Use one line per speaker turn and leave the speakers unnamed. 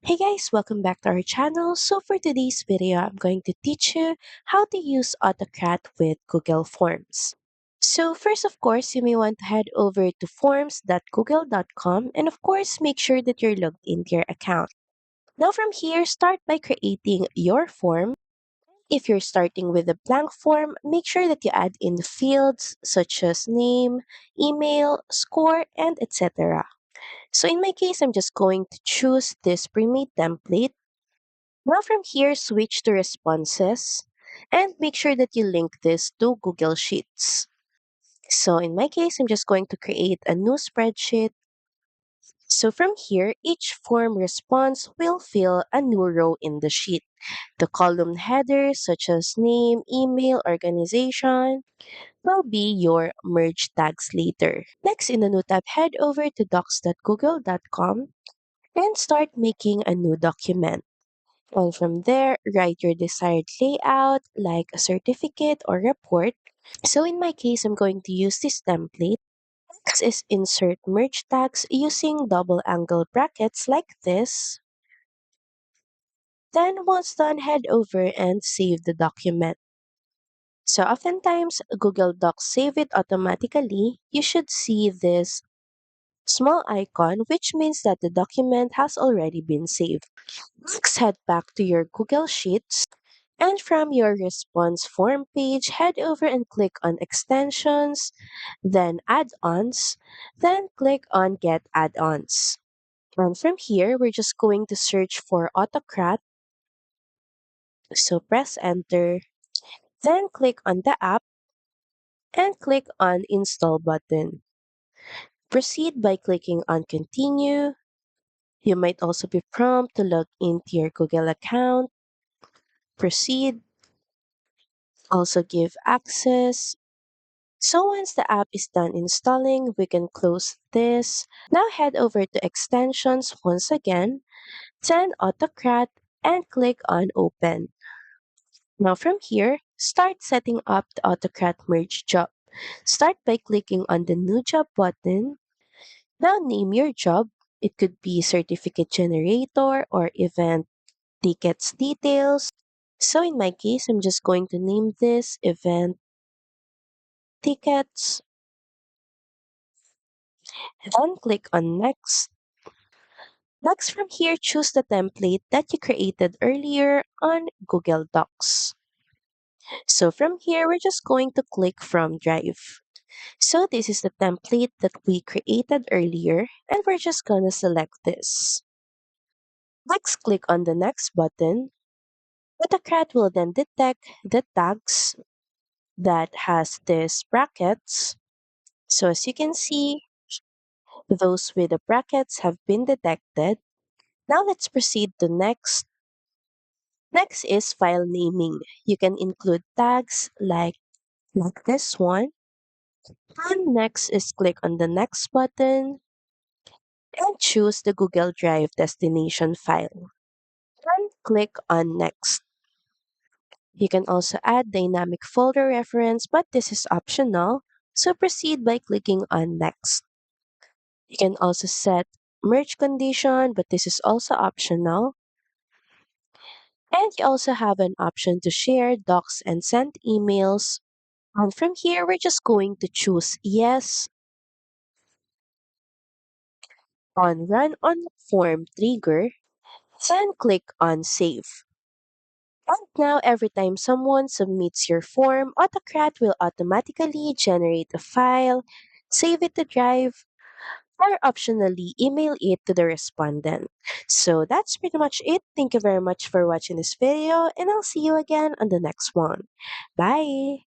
Hey guys, welcome back to our channel. So for today's video, I'm going to teach you how to use Autocrat with Google Forms. So first, of course, you may want to head over to forms.google.com and of course, make sure that you're logged into your account. Now from here, start by creating your form. If you're starting with a blank form, make sure that you add in fields such as name, email, score, and etc. So in my case, I'm just going to choose this pre-made template. Now from here, switch to responses and make sure that you link this to Google Sheets. So in my case, I'm just going to create a new spreadsheet. So from here, each form response will fill a new row in the sheet. The column headers such as name, email, organization will be your merge tags later. Next, in the new tab, head over to docs.google.com and start making a new document. And from there, write your desired layout like a certificate or report. So in my case, I'm going to use this template. Next is insert merge tags using double angle brackets like this. Then once done, head over and save the document. So oftentimes, Google Docs save it automatically. You should see this small icon, which means that the document has already been saved. Next, head back to your Google Sheets. And from your response form page, head over and click on extensions, then add-ons, then click on get add-ons. And from here, we're just going to search for Autocrat. So press enter, then click on the app and click on install button. Proceed by clicking on continue. You might also be prompted to log into your Google account. Proceed. Also give access. So once the app is done installing, we can close this. Now head over to extensions once again, then Autocrat and click on open. Now from here, start setting up the Autocrat merge job. Start by clicking on the new job button. Now name your job. It could be certificate generator or event tickets details. So in my case, I'm just going to name this event tickets. Then click on next. Next from here, choose the template that you created earlier on Google Docs. So from here, we're just going to click from Drive. So this is the template that we created earlier, and we're just gonna select this. Next, click on the next button. Autocrat will then detect the tags that has these brackets. So as you can see, those with the brackets have been detected. Now let's proceed to next. Next is file naming. You can include tags like this one. And next is click on the next button and choose the Google Drive destination file. Then click on next. You can also add dynamic folder reference, but this is optional. So proceed by clicking on next. You can also set merge condition, but this is also optional. And you also have an option to share docs and send emails. And from here, we're just going to choose yes on run on form trigger, then click on save. And now every time someone submits your form, Autocrat will automatically generate a file, save it to Drive, or optionally email it to the respondent. So that's pretty much it. Thank you very much for watching this video, and I'll see you again on the next one. Bye!